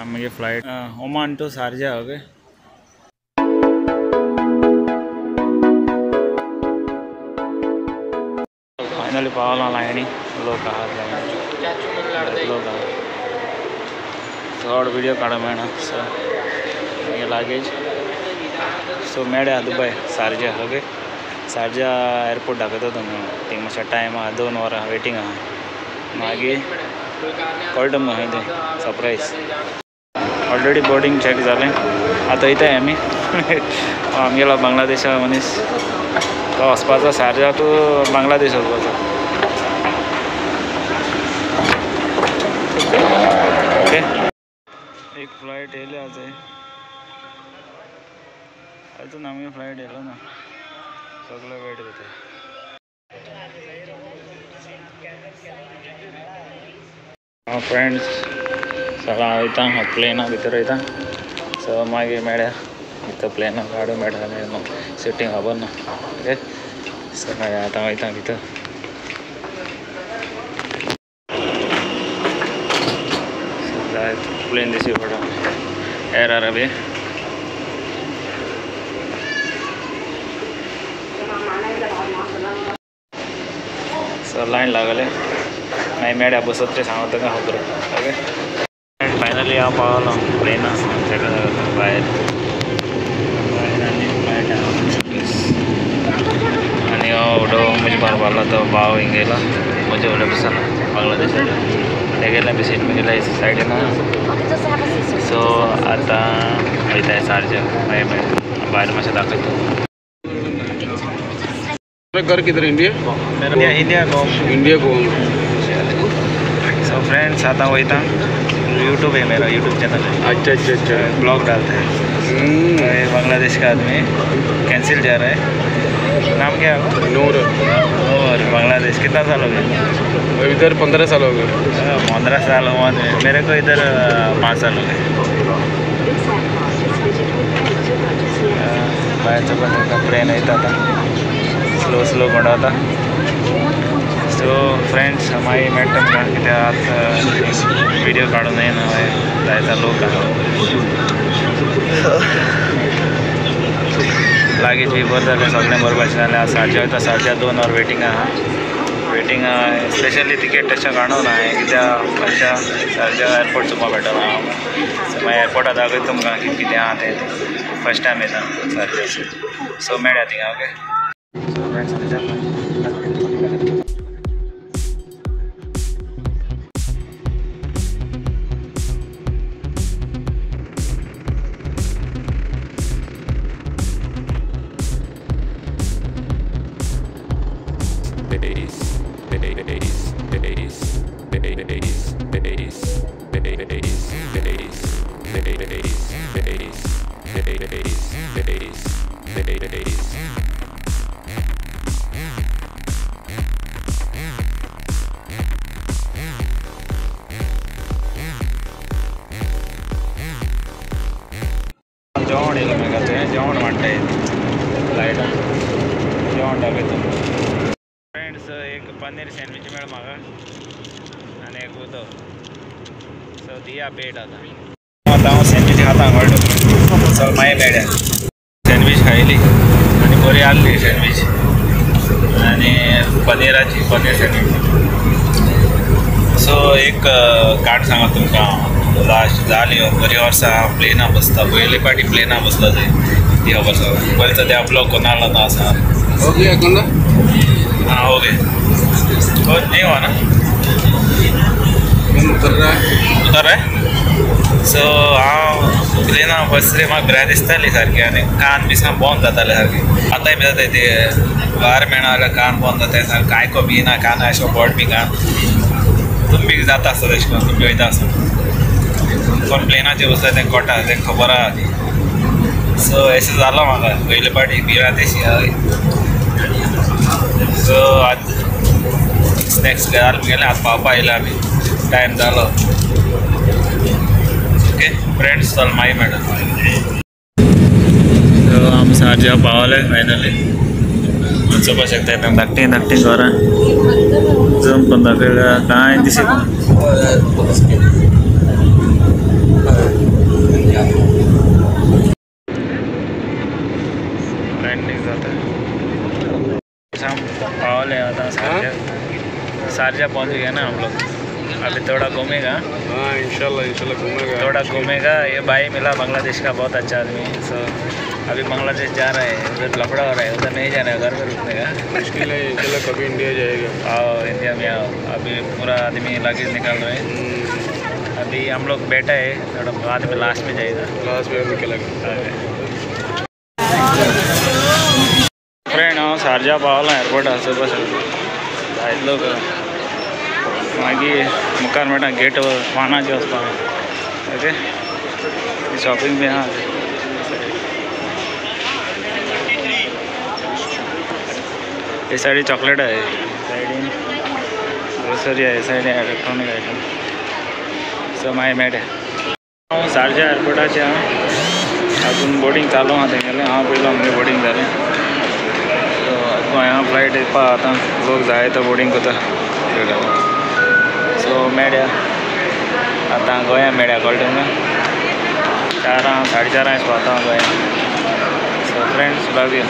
आमगे flight Oman to Sharjah हो गए। फाइनली पावाला लाइनी लोग थोड़ा वीडियो काढ़ मेना सो ये लागेज सो मेड़े दुबई शारजा हो गए। शारजा एयरपोर्ट दाखवतो तुम्ही थिंग मातशा टायम 2 वरां वेटिंग आहा मागीर कळटा मग ते सरप्राइज ऑलरेडी बोर्डिंग चेक जालें आतां येता आमी आमगेलो बांगलादेशा मनीस तो वचपाचो शारजा टू बांगलादेश वचपाचो। ओके एक फ्लाइट येयले आज अजून आमगे फ्लाइट येयलो ना सगळं वेट जाता। फ्रेंड्स सगळं वयता प्लेना भितर वयता सो मागीर मेळ्या भितर प्लेना गाडो मेळटा न्हू सिटींग खबर ना। ओके सो मागीर आतां वयता भितर जाय प्लेन दिसी पडटा एयर अरेबिया सो लाइन लागले मागीर मेळ्या बसत ते सांगता का खबर। ओके फायनली हांव पावलो प्लेना भायर आनी फ्लायट आनी हो म्हजे बार आसलो तो भाव हिंग गेला म्हजे फुडें बसना बांगलादेशाक ते गेले बी सीट गेले सायडीन सो आतां वयताय शारजा मागीर भायर मातशें दाखयता। घर किधर इंडिया इंडिया को सो फ्रेंड्स आता वहीता यूट्यूब है मेरा यूट्यूब चैनल है। अच्छा ब्लॉग डालते हैं बांग्लादेश का आदमी कैंसिल जा रहा है। नाम क्या है? नूर। और बांग्लादेश कितना साल हो गए? इधर 15 साल हो गए। 15 साल हुआ मेरे को इधर 5 साल हो गए। बाहेरचा प्लेन येता था स्लो घडा था। सो फ्रेंड्स मागीर मेळटा तुमकां कित्याक विडियो काडून येना जायता लोक लागीच बी बरें जालें सगळें बरोबर जालें। आज शारजा वयता शारजा 2 वर वेटिंग आहा वेटिंग स्पेशली तिकेट तशें काडून हांवें कित्याक मातशा शारजा एयरपोर्ट चुकपा मेळटलो हांव सो मागीर एयरपोर्टा दाखयता तुमकां कितें आहा तें फर्स्ट टायम येता शारजा सो मेळया थिंगा। ओके सो फ्रेंड्स जेवण येयलें म्हाका थंय जेवण वाडटा फ्लायटान जेवण दाखयता फ्रेंड्स। एक पनीर सँडविच मेळ म्हाका आनी एक उदक सो दिया पेट आतां हांव सँडवीच खाता हांगा सो मागीर मेळ्या सँडवीच खायली आनी बरी आसली सँडवीच आनी पनीराची पनीर सँडवीच। सो एक कार्ड सांगा तुमकां लास्ट जाली बरी वर्सां प्लेना बसता पयले पाटी प्लेना बसता थंय ती खबर आसा पयलीं सद्या ब्लॉक कोणालो ना आसा। ओके हाँ ओके नहीं हुआ ना उतर रहा है सो हांव प्लेना बसरे म्हाका बरें दिसताली सारकें आनी कान बी सामकें बंद जातालें सारकें आतांय बी जाता ते भायर मेळना जाल्यार कान बंद जाता सारकें आयको बी ना कान अशें बोट बी कान तुमी जाता आसता तशें करून तुमी वयता आसता कोण प्लेनाचेर बसता तें कोटा तें खबर आहा ती सो अशें जालो म्हाका पयले पाटी बिरा तेशी सो आज स्नॅक्स घाल गेले आज पावपा आयले आमी टायम जालो। ओके फ्रेंड्स चल मागीर मेळटा। सो आमी शारजा पावले फायनली वचपाक शकता धाकटी धाकटी घरां जंप करून दाखयल्या कांय दिसना। शारजा पहुंच गए ना हम लोग। अभी थोड़ा घूमेगा। हाँ इंशाल्लाह घूमेगा। थोड़ा घूमेगा। ये भाई मिला बांग्लादेश का, बहुत अच्छा आदमी। सो अभी बांग्लादेश जा रहा है, उधर लफड़ा हो रहा है, उधर नहीं जाना है, घर में रुकने का। मुश्किल है, इंशाल्लाह कभी इंडिया जाएगा। आओ इंडिया में आओ। अभी पूरा आदमी लगेज निकाल रहे हैं। अभी हम लोग बैठा है, थोड़ा बाद में लास्ट में जाएगा। लास्ट में निकलेगा। फ्रेंड हाँ शारजा पावाला एयरपोर्ट सुबह लोग मागी मुक्कार मेटा गेट वाना जो ओके शॉपिंग में हाँ ये साइड चॉकलेट है, साइड ग्रोसरी है, side electronic item so my made है। शारजा एयरपोर्टाचे अजून बोर्डिंग चालू आते गेले हाँ पहिलं आमगे बोर्डिंग झाले। गोंया फ्लाइट पहा आता लोक जाय तर बोर्डिंग करता। सो मेळ्या आता गोंया मेळ्या कळटा 4 साडे 4 पावता गोंया। So friends love you.